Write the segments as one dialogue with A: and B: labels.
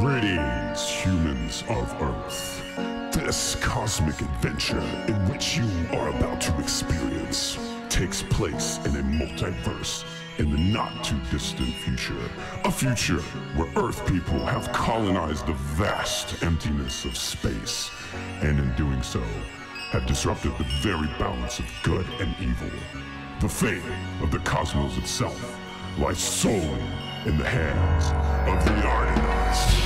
A: Greetings, humans of Earth. This cosmic adventure in which you are about to experience takes place in a multiverse in the not-too-distant future. A future where Earth people have colonized the vast emptiness of space, and in doing so, have disrupted the very balance of good and evil. The fate of the cosmos itself lies solely in the hands of the Argonauts.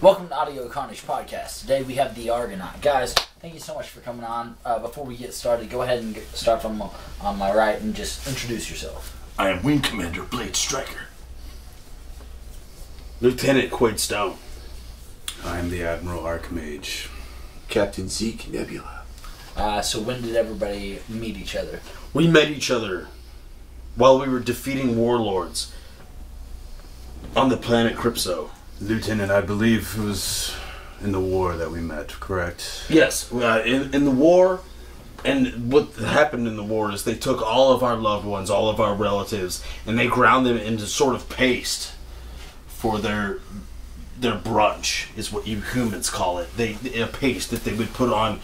B: Welcome to Audio Carnage Podcast. Today we have the Argonaut. Guys, thank you so much for coming on. Before we get started, go ahead and start from on my right and just introduce yourself.
C: I am Wing Commander Blade Striker.
D: Lieutenant Quaid Stone. I am the Admiral Archmage.
E: Captain Zeke Nebula.
B: So when did everybody meet each other?
D: We met each other while we were defeating warlords on the planet Crypso. Lieutenant, I believe it was in the war that we met, correct? Yes, in the war, and what happened in the war is they took all of our loved ones, all of our relatives, and they ground them into sort of paste for their brunch, is what you humans call it. A paste that they would put on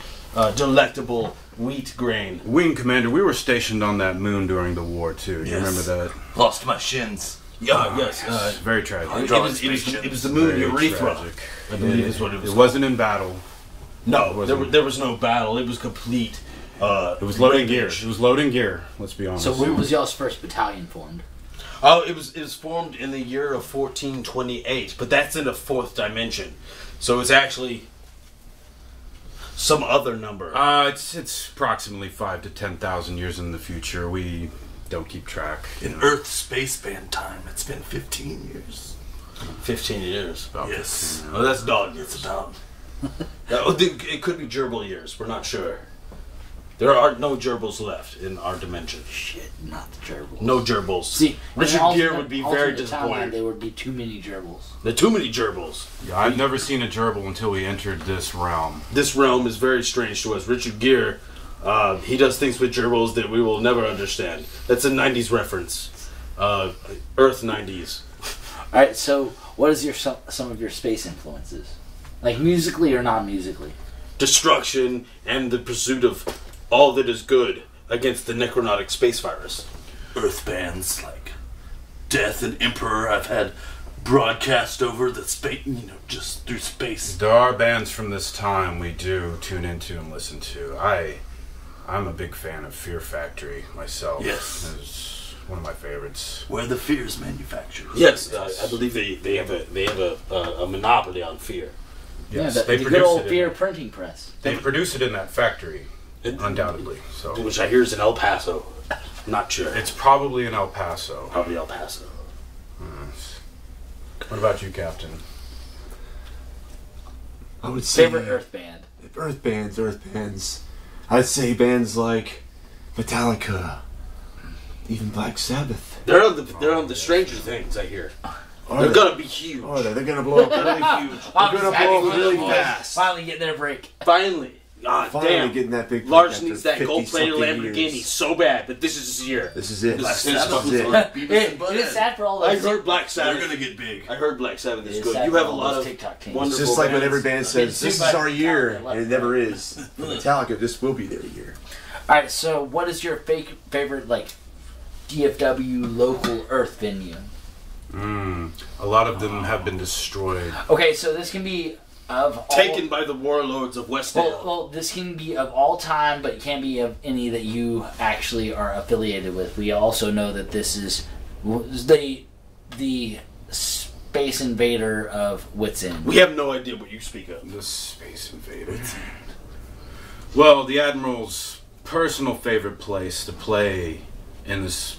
D: delectable wheat grain.
F: Wing Commander, we were stationed on that moon during the war too. You remember that?
C: Lost my shins.
D: Yeah, yes.
F: Very tragic.
D: It was the moon urethra.
F: Tragic.
D: I believe is what it was.
F: It wasn't in battle.
D: No, there was no battle. It was complete.
F: It was loading gear. It was loading gear. Let's be honest.
B: So when was y'all's first battalion formed?
D: Oh, it was formed in the year of 1428, but that's in the 4th dimension. So it's actually some other number.
F: It's approximately 5 to 10,000 years in the future. We don't keep track.
C: In Earth spaceman time, it's been 15 years.
D: 15 years.
F: About
C: Yes.
F: 15,
D: Oh, that's dog years.
C: It's about.
D: It could be gerbil years. We're not sure. There are no gerbils left in our dimension.
B: Shit, not the gerbils.
D: No gerbils.
B: See,
D: Richard
B: in
D: Gere
B: alternate-
D: would be very
B: alternate timeline,
D: disappointed.
B: There would be too many gerbils.
D: There are too many gerbils.
F: Yeah, I've never seen a gerbil until we entered this realm.
D: This realm is very strange to us. Richard Gere, he does things with gerbils that we will never understand. That's a 90s reference. Earth 90s.
B: All right, so what is some of your space influences, like musically or non-musically?
D: Destruction and the pursuit of all that is good against the necronotic space virus.
C: Earth bands like Death and Emperor I've had broadcast over the space, just through space.
F: There are bands from this time we do tune into and listen to. I'm a big fan of Fear Factory myself.
C: Yes.
F: It's one of my favorites.
C: Where the Fears manufacturers.
D: Yes, I believe they have a monopoly on fear.
F: Yes,
B: yeah,
F: they
B: the good
F: produce
B: old
F: it.
B: Fear printing press.
F: They produce it in that factory, undoubtedly. So
D: Which I hear is in El Paso. Not sure.
F: it's probably in El Paso.
D: probably El Paso.
F: What about you, Captain?
E: I would say
B: Favorite Earth band.
E: Earth bands. I'd say bands like Metallica, even Black Sabbath.
D: They're on the Stranger Things, I hear. They're gonna be huge.
E: Oh, they're gonna blow up really huge. They're gonna blow up really fast.
B: Finally getting their break.
D: Finally. God
E: Finally
D: damn.
E: getting that big.
D: Lars
E: after
D: needs that gold-plated
E: 50-something
D: Lamborghini
E: years.
D: so bad, but this is his year.
E: This is it.
C: Black
E: This is
C: Sabbath was
E: it.
C: like Beavis and
B: It
C: Butthead.
B: is sad for all
D: I
B: those.
D: heard Black
C: They're
D: Sabbath.
C: gonna get big.
D: I heard Black Sabbath
B: It
D: is
B: is
D: good.
B: sad
D: You
B: for
D: have a
B: all
D: lot
B: those
D: of
B: TikTok teens.
E: It's
D: wonderful
E: just like when
D: bands.
E: every band says,
B: It's
E: "This
B: sued
E: is
B: by
E: our year,"
B: Metallica,
E: and it never is. For Metallica, this will be their year.
B: All right, so what is your favorite like DFW local Earth venue?
F: A lot of them have been destroyed.
B: Okay, so this can be of all,
D: Taken by the warlords of Westdale.
B: Well, this can be of all time, but it can't be of any that you actually are affiliated with. We also know that this is the Space Invader of Wits End.
D: We have no idea what you speak of.
F: The Space Invader. Well, the Admiral's personal favorite place to play in this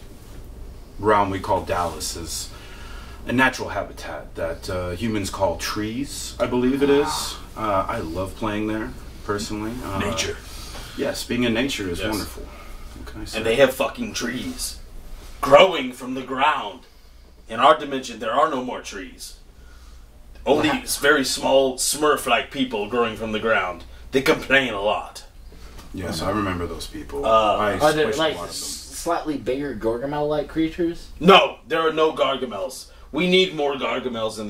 F: realm we call Dallas is a natural habitat that humans call trees, I believe it is. I love playing there, personally.
C: Nature.
F: Yes, being in nature is
D: Yes.
F: wonderful. What can I say?
D: And they have fucking trees growing from the ground. In our dimension, there are no more trees. Only very small Smurf-like people growing from the ground. They complain a lot.
F: Yes, I remember those people.
D: Are
F: I
B: Are there
F: squished
B: like
F: a lot of them.
B: slightly bigger Gargamel-like creatures?
D: No, there are no Gargamels. We need more Gargamels in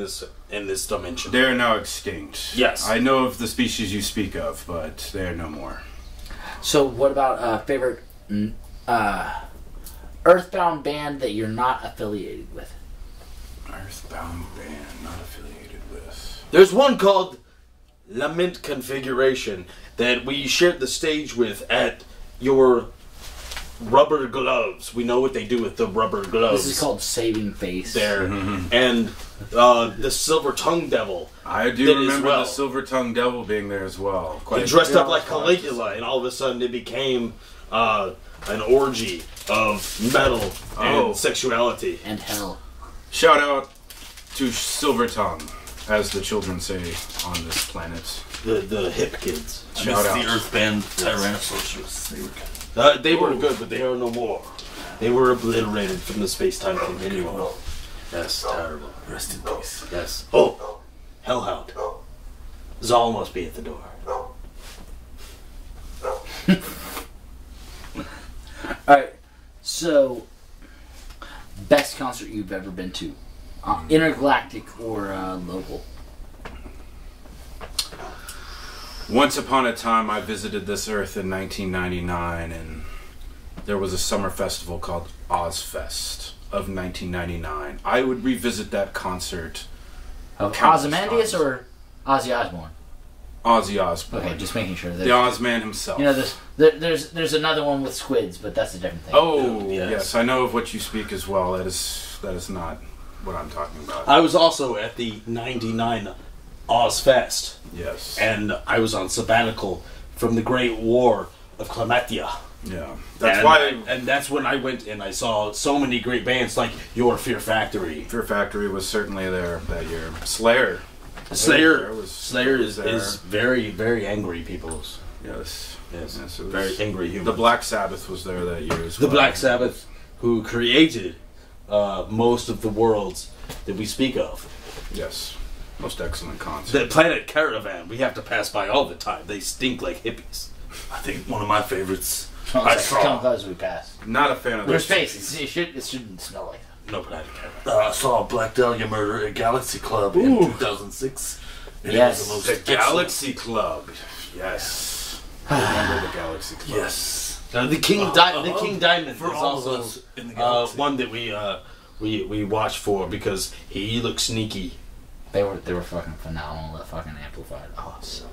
D: this dimension.
F: They are now extinct.
D: Yes.
F: I know of the species you speak of, but they are no more.
B: So, what about favorite Earthbound band that you're not affiliated with?
F: Earthbound band, not affiliated with.
D: There's one called Lament Configuration that we shared the stage with at your rubber gloves. We know what they do with the rubber gloves.
B: This is called Saving Face.
D: there. And the Silver Tongue Devil.
F: I do
D: Did as
F: remember
D: well.
F: the Silver Tongue Devil being there as well.
D: He dressed up like Caligula, and all of a sudden it became an orgy of metal and sexuality.
B: And hell.
F: Shout out to Silver Tongue, as the children say on this planet.
D: The hip kids.
C: I
F: Shout
C: miss
F: out.
C: the Earth band Tyrannosaurus. They were good.
D: They were good, but they are no more. They were obliterated from the space-time continuum. That's terrible.
C: Rest in peace.
D: Yes. Oh, Hellhound. Zal must be at the door.
B: Alright, so, best concert you've ever been to? Intergalactic or local?
F: Once upon a time, I visited this earth in 1999, and there was a summer festival called Ozfest of 1999. I would revisit that concert.
B: Of
F: Countless
B: Ozymandias
F: times.
B: or Ozzy Osbourne?
F: Ozzy Osbourne.
B: Okay, just making sure.
F: The Ozman himself.
B: You know, there's another one with squids, but that's a different thing.
F: Oh, yes. I know of what you speak as well. That is not what I'm talking about.
D: I was also at the 99 Ozfest.
F: Yes.
D: And I was on sabbatical from the Great War of Climatia.
F: Yeah.
D: And that's when I went and I saw so many great bands like your Fear Factory.
F: Fear Factory was certainly there that year. Slayer
D: is very, very angry people.
F: Yes.
D: Yes,
F: it was,
D: very angry humans.
F: The Black Sabbath was there that year as well.
D: The Black Sabbath, who created most of the worlds that we speak of.
F: Yes. Most excellent concert.
D: The Planet Caravan, we have to pass by all the time. They stink like hippies.
C: I think one of my favorites.
B: I saw as we pass.
F: Not a fan of
B: There's
F: this.
B: space. It shouldn't smell like that.
D: No Planet Caravan.
C: I saw Black Dahlia Murder at Galaxy Club in 2006. And
B: Yes.
C: it was
F: The
C: the most
F: Galaxy Club. Yes. I remember the Galaxy Club.
C: Yes.
D: The King Diamond
C: For
D: is
C: all of
D: also
C: us in the galaxy.
D: one that we watched for because he looks sneaky.
B: They were fucking phenomenal. That fucking amplified. Oh, so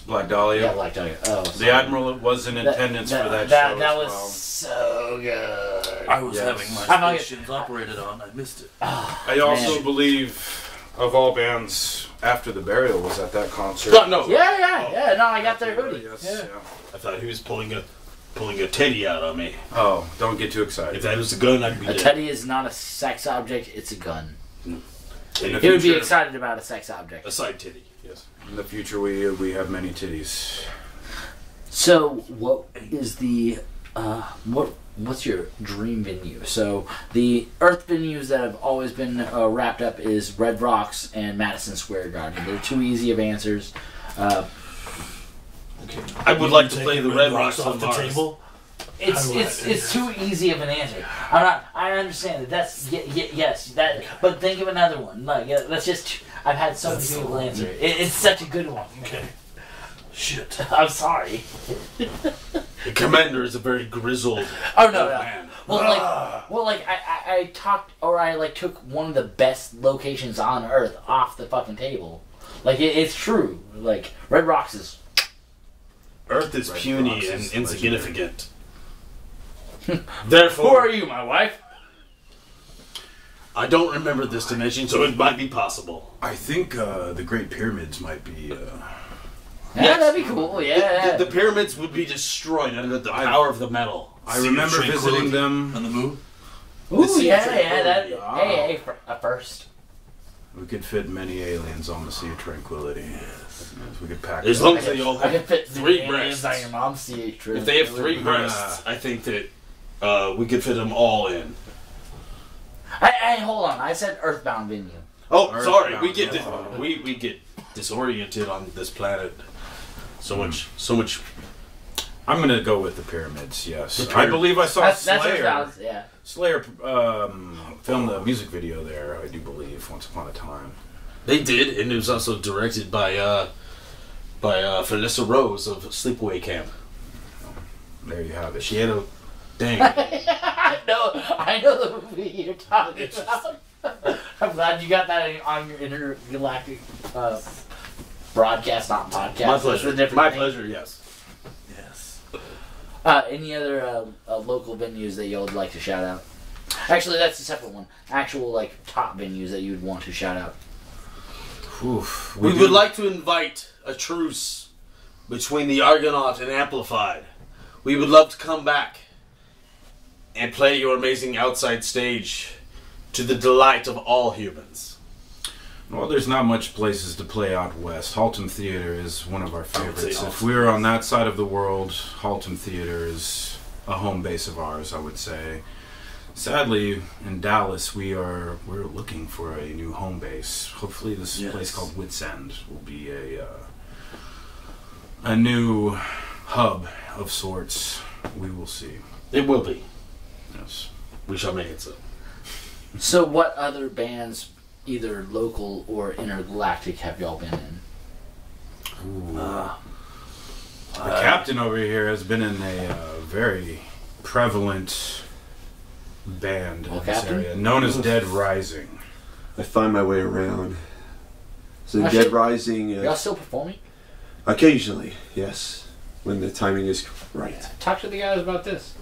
F: Black Dahlia.
B: yeah, Black Dahlia. Oh,
F: The Admiral was in attendance for that show
B: That
F: as
B: was
F: well.
B: so good.
C: I was
F: Yes.
C: having
B: I'm
C: my
B: not-
C: stations operated on. I missed it.
F: I also
B: Man.
F: believe, of all bands, After the Burial was at that concert.
D: No.
B: Yeah. No, I got their hoodie.
F: Yes,
B: Yeah.
F: yeah.
D: I thought he was pulling a teddy out on me.
F: Oh, don't get too excited.
D: If that was a gun, I'd be
B: A
D: dead.
B: teddy is not a sex object; it's a gun.
F: In the
B: He would be
F: future-
B: excited about a sex object.
D: A side titty. Yes.
F: In the future, we have many titties.
B: So, what is the what's your dream venue? So, the Earth venues that have always been wrapped up is Red Rocks and Madison Square Garden. They're too easy of answers.
C: Okay.
D: I would like to play the Red Rocks
C: off
D: on
C: the
D: Mars.
C: table.
B: It's too easy of an answer. I understand that. That's yes. That. But think of another one. Like let's just. I've had so many people answer it. It's such a good one.
C: Okay. Shit.
B: I'm sorry.
D: The Commander is a very grizzled
B: Oh no.
D: man.
B: Well, I talked or I took one of the best locations on Earth off the fucking table. Like it's true. Like Red Rocks is.
D: Earth is
F: Red
D: puny
F: Rocks
D: and
F: is
D: insignificant.
B: Who
D: Therefore,
B: are you, my wife?
D: I don't remember this dimension, so it might be possible.
F: I think the Great Pyramids might be.
B: Yeah, that'd be cool. Yeah.
D: The pyramids would be destroyed under the power of the metal.
F: I remember visiting
C: Tranquility
F: them.
C: on the moon.
B: Ooh,
D: sea
B: yeah.
D: tranquility.
B: That. Hey, a first.
F: We could fit many aliens on the Sea of Tranquility. Yes, we could pack.
D: As
F: them.
D: long as they all
B: I
D: have
B: could fit
D: 3
B: aliens
D: breasts.
B: on your mom's CH trip.
D: If they have 3 breasts, I think that we could fit them all in.
B: Hey, hold on. I said Earthbound venue.
D: Oh,
F: Earthbound,
D: sorry. We get
F: yeah.
D: we get disoriented on this planet. So much.
F: I'm gonna go with the pyramids. Yes,
D: The
F: I believe I saw
B: That's
F: Slayer.
B: Earthbound. Yeah.
F: Slayer filmed a music video there. I do believe once upon a time.
D: They did, and it was also directed by Vanessa Rose of Sleepaway Camp.
F: There you have it.
D: She had a dang.
B: I know the movie you're talking about. I'm glad you got that on your intergalactic broadcast, not podcast.
D: My
B: It's a
D: pleasure.
B: different
D: My
B: thing.
D: pleasure. Yes.
C: Yes.
B: Any other local venues that you would like to shout out? Actually, that's a separate one. Actual top venues that you'd want to shout out.
F: Oof,
D: We would like to invite a truce between the Argonaut and Amplified. We would love to come back and play your amazing outside stage to the delight of all humans.
F: Well, there's not much places to play out west. Haltom Theater is one of our favorites.
D: say
F: If we're on that side of the world, Haltom Theater is a home base of ours, I would say. Sadly, in Dallas, we're looking for a new home base. Hopefully, this
C: Yes.
F: place called Wits End will be a new hub of sorts. We will see.
D: It will be.
F: Yes.
D: We shall make it so.
B: So, what other bands, either local or intergalactic, have y'all been in?
F: The captain over here has been in a very prevalent band in
B: Well,
F: this
B: Captain?
F: area, known as Dead Rising.
E: I find my way around. So
B: Oh,
E: Dead
B: shit.
E: Rising.
B: Y'all still performing?
G: Occasionally, yes, when the timing is right.
B: Talk to the guys about this.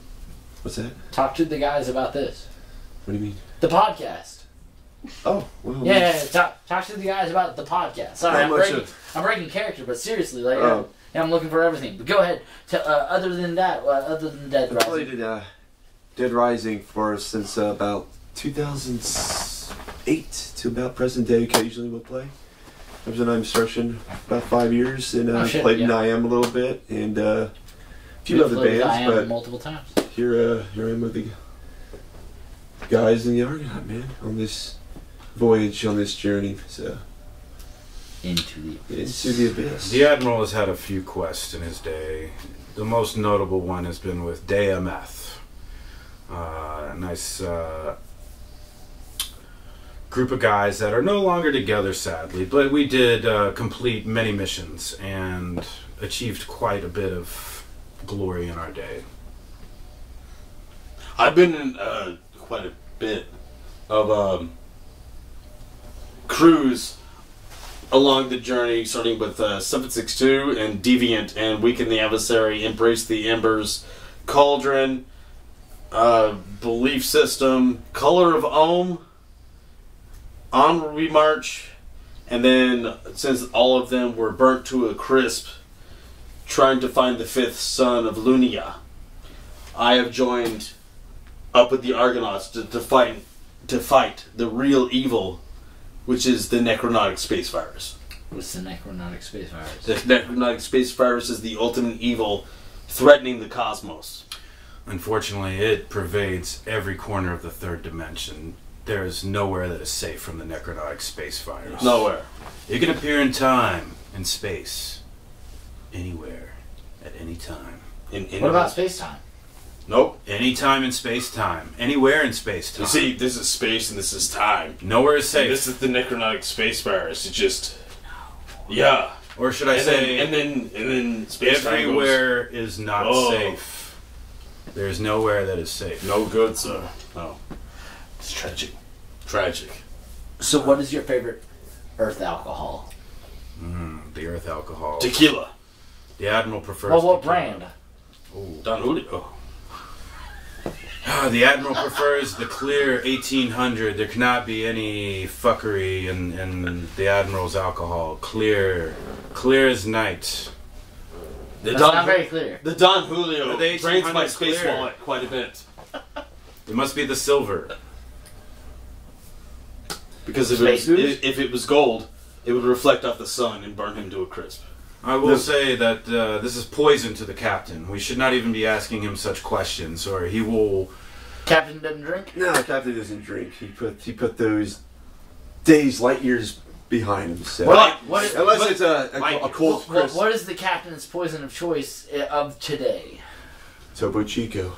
G: What's that?
B: Talk to the guys about this.
G: What do you mean?
B: The podcast.
G: Oh, well.
B: Yeah, talk to the guys about the podcast. Sorry,
G: Not much
B: I'm breaking character, but seriously, like,
G: Oh.
B: yeah, I'm looking for everything. But go ahead. Other than that, other than Dead
G: I probably
B: Rising,
G: did Dead Rising for since about 2008 to about present day. Occasionally we'll play. I was in instruction about 5 years, and played in I Am a little bit, and a few
B: we've
G: other
B: played
G: bands,
B: I Am
G: but
B: multiple times.
G: here I am with the guys in the Argonaut, man, on this voyage, on this journey, so
B: Into
G: the abyss.
F: The Admiral has had a few quests in his day. The most notable one has been with DMF. A nice group of guys that are no longer together, sadly, but we did complete many missions and achieved quite a bit of glory in our day.
D: I've been in quite a bit of cruise along the journey, starting with 762 and Deviant and Weaken the Adversary, Embrace the Embers, Cauldron, Belief System, Color of Ohm, Onward We March, and then, since all of them were burnt to a crisp, trying to find the fifth son of Lunia, I have joined up with the Argonauts to fight the real evil, which is the necronautic space virus.
B: What's the necronautic space virus?
D: The necronautic space virus is the ultimate evil threatening the cosmos.
F: Unfortunately, it pervades every corner of the third dimension. There is nowhere that is safe from the necronautic space virus.
D: Nowhere.
F: It can appear in time and space, anywhere, at any time.
B: What about space-time?
D: Nope.
F: Anytime in space-time. Anywhere in space-time.
E: You see, this is space and this is time.
F: Nowhere is safe.
E: This is the necronautic space virus. It just... Yeah.
F: Or should I say...
E: And then space time
F: everywhere is not safe. There's nowhere that is safe.
E: No good, sir.
D: No.
E: It's tragic. Tragic.
B: So what is your favorite Earth alcohol?
F: The Earth alcohol.
E: Tequila.
F: The Admiral prefers
B: Well, what
F: tequila.
B: brand?
E: Don Julio.
F: The Admiral prefers the clear 1800. There cannot be any fuckery in the Admiral's alcohol. Clear as night.
B: That's not very clear.
D: The Don Julio
F: The
D: drains my
F: 1800
D: space
F: clear.
D: wallet quite a bit.
F: It must be the silver.
D: Because if
B: Space
D: if it was gold, it would reflect off the sun and burn him to a crisp.
F: I will say that this is poison to the captain. We should not even be asking him such questions, or he will...
B: Captain doesn't drink?
G: No, Captain doesn't drink. He put those days, light years behind him. So unless it's a cold crisp.
B: What is the captain's poison of choice of today?
G: Topo Chico.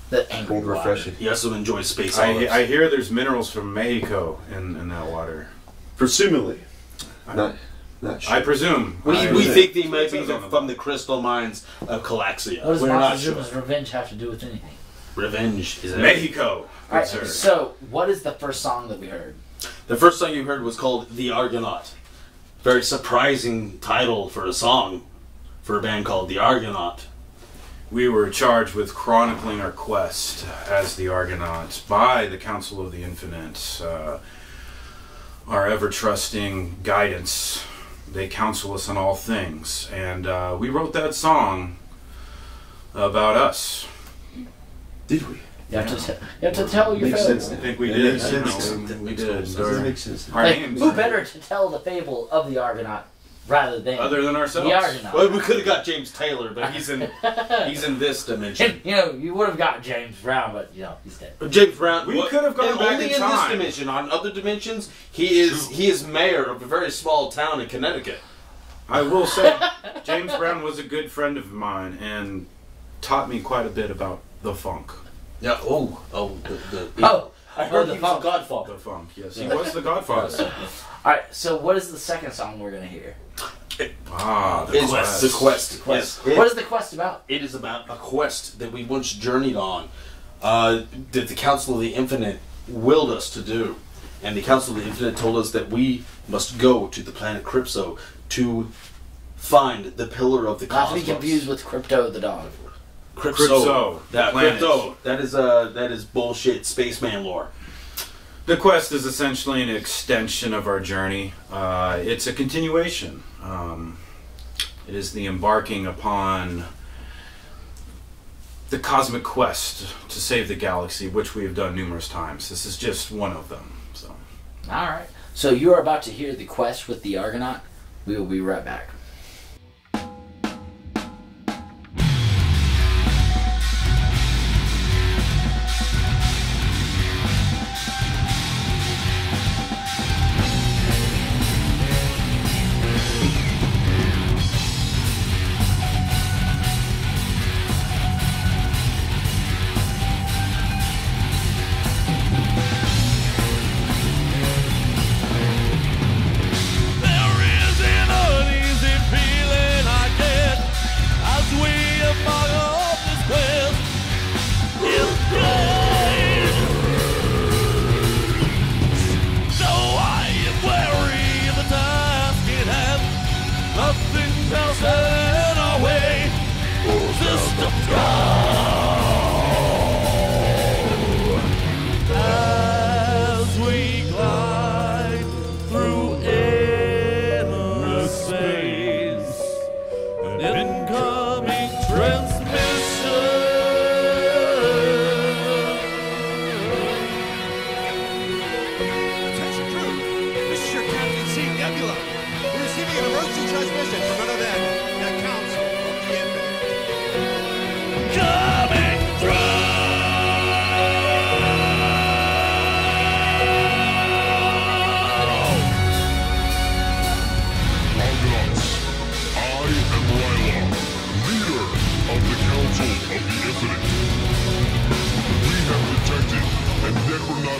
B: The angry
G: Cold,
B: water.
G: refreshing.
D: He also enjoys space olives.
F: I hear there's minerals from Mexico in that water.
G: Presumably. Not sure.
F: I presume.
D: We think they might be
F: Says on the
D: from the crystal mines of Calaxia.
B: What does
D: We're not
B: Montezuma's
D: sure.
B: revenge have to do with anything?
D: Revenge is
F: Mexico.
B: Alright,
F: Good sir.
B: so what is the first song that we heard?
D: The first song you heard was called The Argonaut. Very surprising title for a song for a band called The Argonaut.
F: We were charged with chronicling our quest as the Argonaut by the Council of the Infinite. Our ever-trusting guidance. They counsel us on all things. And we wrote that song about us.
G: Did we?
B: You have to tell your
G: Makes
B: fable.
G: sense.
F: I think we
G: That
F: did.
G: makes sense.
F: We did.
G: Doesn't make sense.
F: Our
B: Like,
F: names.
B: who better to tell the fable of the Argonaut rather than
F: Other than ourselves.
B: the Argonaut?
D: Well, we could have got James Taylor, but he's in this dimension.
B: You know, you would have got James Brown, but you know he's dead.
D: James Brown.
F: We could have gone
D: and
F: back
D: only
F: in
D: in this
F: time.
D: dimension. On other dimensions, he is mayor of a very small town in Connecticut.
F: I will say, James Brown was a good friend of mine and taught me quite a bit about the funk.
D: Yeah. I
B: heard
D: he
B: the
D: was a godfather.
F: The funk, yes. He was the godfather.
B: All right, so what is the second song we're gonna hear?
F: The
D: It's
F: quest.
D: The quest.
B: Quest.
D: Yes.
B: What is the quest about?
D: It is about a quest that we once journeyed on, that the Council of the Infinite willed us to do. And the Council of the Infinite told us that we must go to the planet Crypso to find the pillar of the
B: Not to
D: cosmos.
B: be confused with Crypto the dog.
D: Crypto.
F: The planet.
D: Crypto. That is bullshit spaceman lore.
F: The quest is essentially an extension of our journey. It's a continuation. It is the embarking upon the cosmic quest to save the galaxy, which we have done numerous times. This is just one of them. So,
B: all right. So you are about to hear the quest with the Argonaut. We will be right back.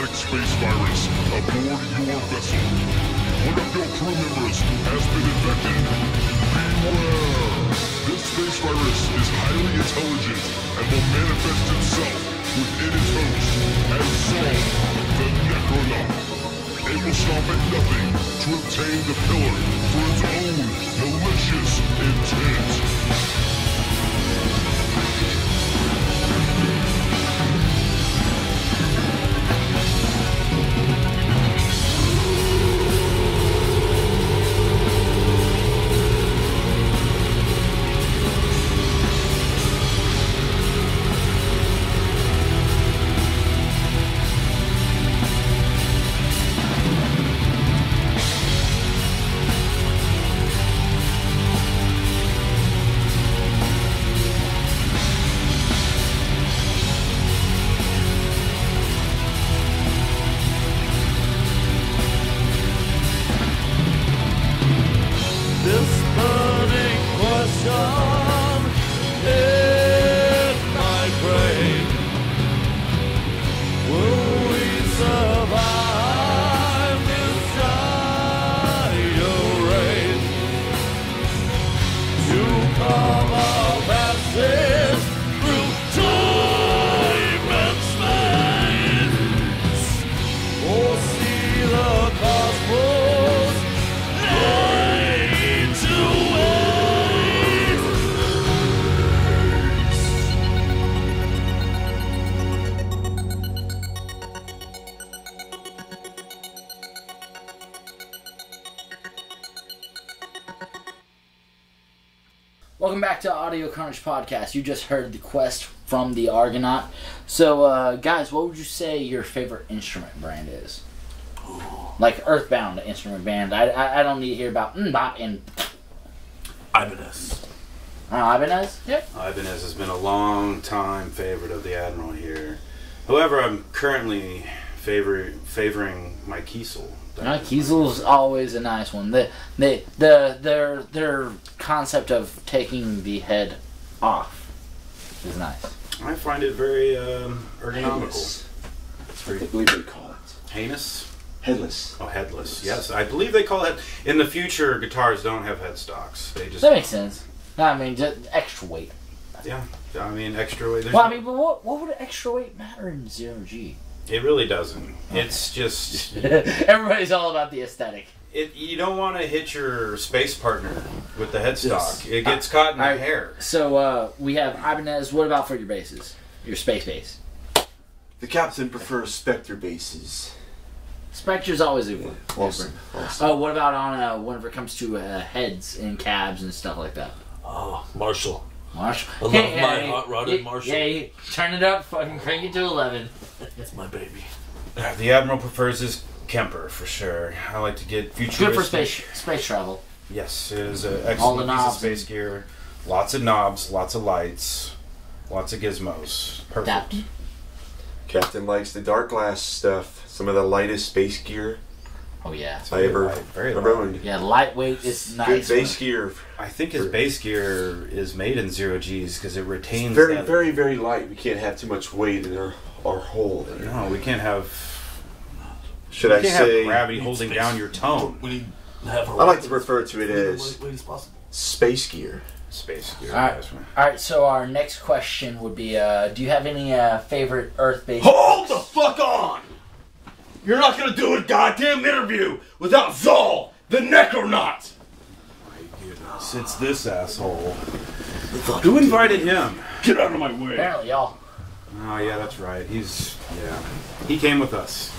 A: Space virus aboard your vessel. One of your crew members has been infected. Beware! This space virus is highly intelligent and will manifest itself within its host as Saul, the Necronaut. It will stop at nothing to obtain the pillar for its own malicious intent.
B: Welcome back to Audio Carnage Podcast. You just heard the quest from the Argonaut. So, guys, what would you say your favorite instrument brand is? Like Earthbound instrument band. I don't need to hear about bop and
C: Ibanez.
B: Ibanez? Yep.
F: Ibanez has been a long time favorite of the Admiral here. However, I'm currently favoring my Kiesel.
B: Kiesel's always a nice one. Their concept of taking the head off is nice.
F: I find it very ergonomical.
G: That's what I believe they call it.
F: Heinous?
G: Headless.
F: Oh, headless. Yes, I believe they call it. In the future, guitars don't have headstocks. They just.
B: That makes sense. I mean, just extra weight.
F: Yeah, I mean extra weight.
B: Well, I mean, but what would extra weight matter in 0G?
F: It really doesn't. It's just...
B: Everybody's all about the aesthetic.
F: You don't want to hit your space partner with the headstock.
G: Yes.
F: It gets caught in the hair.
B: So we have Ibanez. What about for your bases? Your space base.
G: The captain prefers Spectre bases.
B: Spectre's always a
G: Awesome.
B: Oh, what about on whenever it comes to heads and cabs and stuff like that?
C: Oh, Marshall.
B: Marshall.
C: I love my hot-rodded Marshall.
B: Yeah, you turn it up, fucking crank it to 11.
C: That's my baby.
F: The Admiral prefers his Kemper for sure. I like to get futuristic.
B: Good for space travel.
F: Yes, it is an excellent
B: All the
F: piece of
B: knobs.
F: space gear. Lots of knobs, lots of lights, lots of gizmos. Perfect.
B: Adapt.
G: Captain likes the dark glass stuff. Some of the lightest space gear
B: Oh yeah.
G: I ever
F: very light.
G: owned.
B: Yeah, lightweight is nice.
G: Good base gear.
F: I think his base gear is made in 0Gs because it retains
G: Very,
F: that.
G: very, very light. We can't have too much weight in our hole. There.
F: No, we can't have.
G: Should
F: we
G: I
F: can't
G: say?
F: have gravity holding down your tone.
C: We need to have
G: I like to refer to it as
C: weight as possible.
G: space gear.
F: Space gear.
B: Alright. Alright, so our next question would be, do you have any favorite Earth-based...
E: Hold the fuck on! You're not gonna do a goddamn interview without Zal, the Necronaut!
F: It's this asshole. Who invited him?
E: Get out of my way.
B: Apparently, y'all.
F: Oh yeah, that's right. He came with us.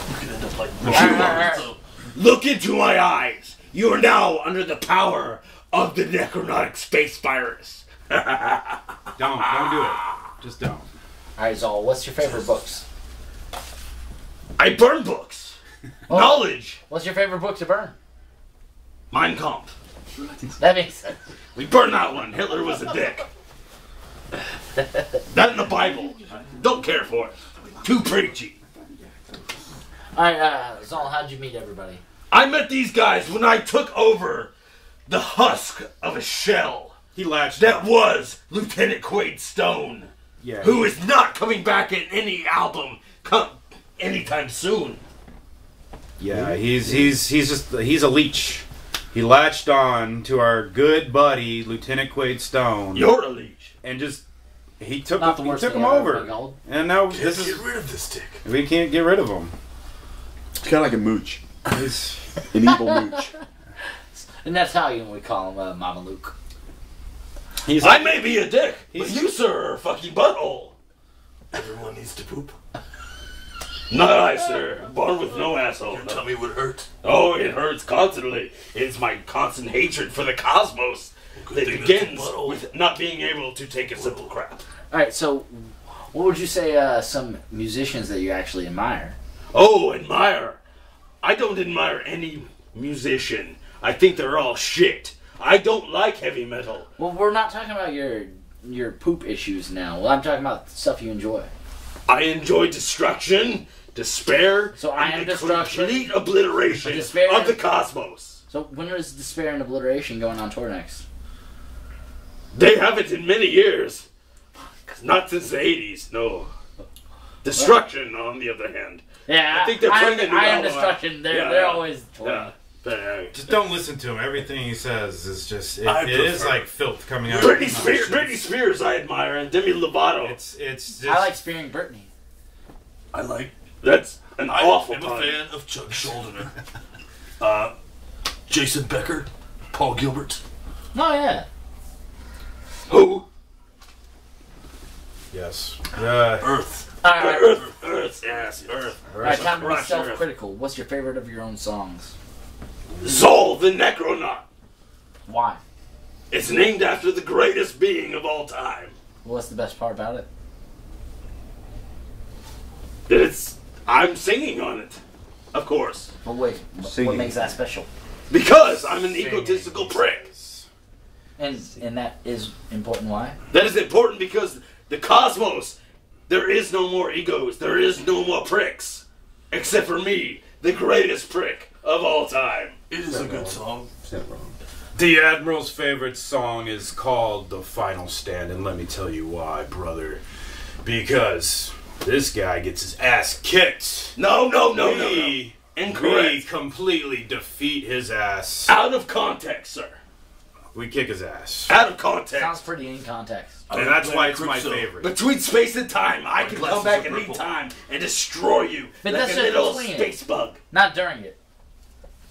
C: You could end up like
E: Look into my eyes. You are now under the power of the necronaut space virus.
F: Don't do it. Just don't.
B: Alright, Zol, what's your favorite books?
E: I burn books.
B: Well,
E: Knowledge.
B: What's your favorite book to burn?
E: Mein Kampf.
B: That makes sense.
E: We burned that one. Hitler was a dick. That in the Bible. Don't care for it. Too preachy.
B: Alright, Zol, how'd you meet everybody?
E: I met these guys when I took over the husk of a shell
F: He latched.
E: that was Lieutenant Quaid Stone,
F: Yeah.
E: who is not coming back in any album anytime soon.
F: Yeah, he's a leech. He latched on to our good buddy Lieutenant Quaid Stone,
E: You're a leech.
F: and just he took
B: Not the
F: he
B: worst
F: took
B: thing
F: him
B: I've ever
F: over,
B: been called.
F: and now
C: Can't
F: this
C: get
F: is
C: rid of this dick.
F: we can't get rid of him.
G: It's kind of like a mooch,
F: He's,
G: an evil mooch.
B: And that's how we call him Mama Luke.
F: he's
E: I may be a dick, but
F: He's-
E: you, sir, are a fucking butthole.
C: Everyone needs to poop.
E: Not I, sir. Born with no asshole.
C: Your tummy would hurt.
E: Oh, it hurts constantly. It's my constant hatred for the cosmos
C: Good
E: that
C: thing
E: begins
C: that's a butthole.
E: with not being able to take a simple crap.
B: Alright, so what would you say some musicians that you actually admire?
E: Oh, admire. I don't admire any musician. I think they're all shit. I don't like heavy metal.
B: Well, we're not talking about your poop issues now. Well, I'm talking about stuff you enjoy.
E: I enjoy destruction, despair,
B: So I am
E: and the
B: destruction.
E: complete obliteration
B: Despair
E: of the
B: and-
E: cosmos.
B: So when is Despair and Obliteration going on tour next?
E: They haven't in many years. Not since the 80s, no. Destruction, on the other hand.
B: Yeah,
E: I think they're playing a new
B: I am
E: album.
B: Destruction. They're
E: Yeah.
B: they're always touring.
E: Yeah.
F: just don't listen to him. Everything he says is just it
C: I
F: is
C: prefer-
F: like filth coming out.
E: Britney
F: of his mouth.
E: Spears, Britney Spears I admire, and Demi Lovato.
F: It's just
B: I like spearing Britney.
C: I like.
E: That's an
C: I
E: awful
C: am a
E: pun.
C: fan of Chuck Schuldiner. Jason Becker, Paul Gilbert.
B: Oh yeah.
E: Who?
F: yes.
C: Earth.
B: Alright,
E: Earth, yes, Earth.
B: alright, time to be
E: Rush Earth.
B: self-critical. What's your favorite of your own songs?
E: Zol the Necronaut.
B: Why?
E: It's named after the greatest being of all time.
B: What's the best part about it?
E: I'm singing on it, of course,
B: But wait, what
G: Singing.
B: makes that special?
E: because I'm an egotistical prick.
B: And that is important. Why?
E: That is important because the cosmos, there is no more egos, there is no more pricks, except for me, the greatest prick of all time.
C: It is a good song.
G: It's not wrong.
F: The Admiral's favorite song is called The Final Stand, and let me tell you why, brother. Because this guy gets his ass kicked.
E: No.
F: We
E: Incorrect.
F: completely defeat his ass.
E: Out of context, sir.
F: We kick his ass.
E: Out of context.
B: Sounds pretty in context.
F: And that's why it's my favorite.
E: Between space and time, I can
C: glasses
E: come back
C: are
E: at any
C: purple.
E: time and destroy you
B: But
E: like
B: that's
E: a
B: just
E: little
B: between it.
E: space bug.
B: Not during it.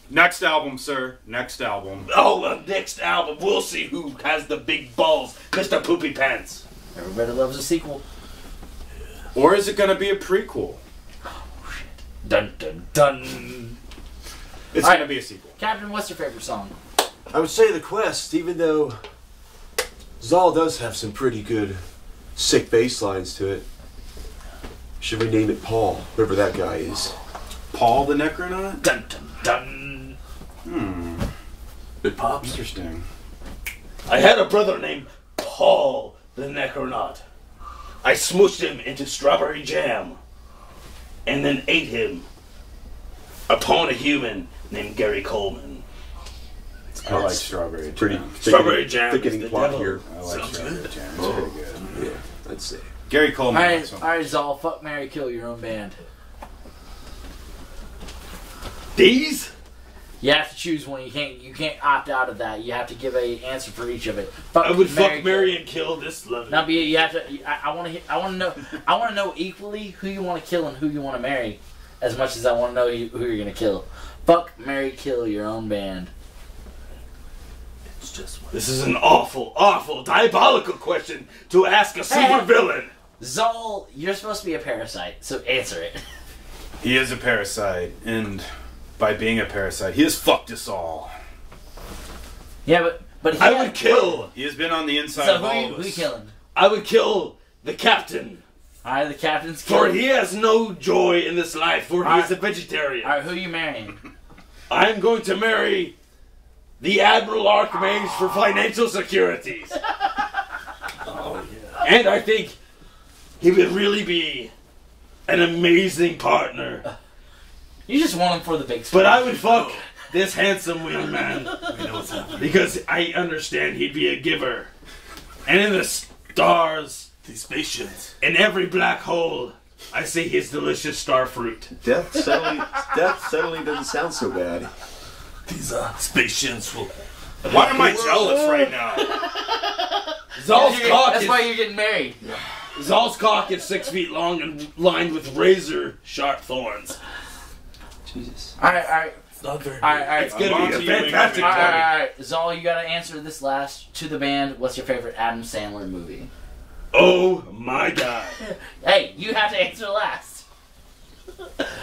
F: Next album, sir. Next album.
E: Oh, well, next album, we'll see who has the big balls, Mr. Poopy Pants.
B: Everybody loves a sequel.
F: Or is it going to be a prequel?
B: Dun dun dun.
F: It's going to be a sequel.
B: Captain, what's your favorite song?
G: I would say The Quest, even though Zal does have some pretty good, sick bass lines to it. Should we name it Paul, whoever that guy is?
F: Paul the Necronaut?
B: Dun dun dun.
C: It pops.
F: Interesting.
E: I had a brother named Paul the Necronaut. I smooshed him into strawberry jam and then ate him upon a human named Gary Coleman.
F: I like strawberry
G: Pretty
F: jam.
E: Strawberry jam is
G: thickening
E: the
G: plot
E: devil.
G: here.
F: I like strawberry jam. It's pretty good.
G: Yeah, I'd say.
F: Gary Coleman.
B: Alright, Zal, fuck, marry, kill your own band.
E: These?
B: You have to choose one. You can't opt out of that. You have to give a answer for each of it. Fuck,
E: I would fuck,
B: kill.
E: marry, and kill this love.
B: Now, you have to. I want to know equally who you want to kill and who you want to marry, as much as I want to know who you're gonna kill. Fuck, marry, kill your own band.
C: It's just
E: This is an awful, awful, diabolical question to ask a supervillain.
B: Zal, you're supposed to be a parasite, so answer it.
F: He is a parasite, and by being a parasite, he has fucked us all.
B: Yeah, but
E: I would kill.
F: He has been on the inside
B: So
F: of all of
B: who you
F: us.
B: killing?
E: I would kill the captain.
B: Alright, the captain's
E: For
B: killed.
E: he has no joy in this life, for he is a
B: Alright.
E: vegetarian.
B: Alright, who you marrying?
E: I'm going to marry the Admiral Archmage for financial securities.
C: oh yeah.
E: And I think he would really be an amazing partner.
B: You just want him for the big
E: But
B: screen.
E: I would fuck this handsome young man
C: We know what's happening.
E: because I understand he'd be a giver. And in the stars,
C: These spaceships.
E: in every black hole, I see his delicious star fruit.
G: Death suddenly doesn't sound so bad.
C: These spaceships will.
F: Why am I jealous right now?
E: Zal's cock
B: That's
E: is
B: why you're getting married.
E: Zal's cock is 6 feet long and lined with razor sharp thorns.
G: Jesus.
B: Alright.
C: It's not very.
B: Alright.
E: It's gonna
F: on
E: be a
F: to you,
E: fantastic
F: Amy.
E: party.
B: Alright. Zal, you gotta answer this last to the band. What's your favorite Adam Sandler movie?
E: Oh my god.
B: Hey, you have to answer last.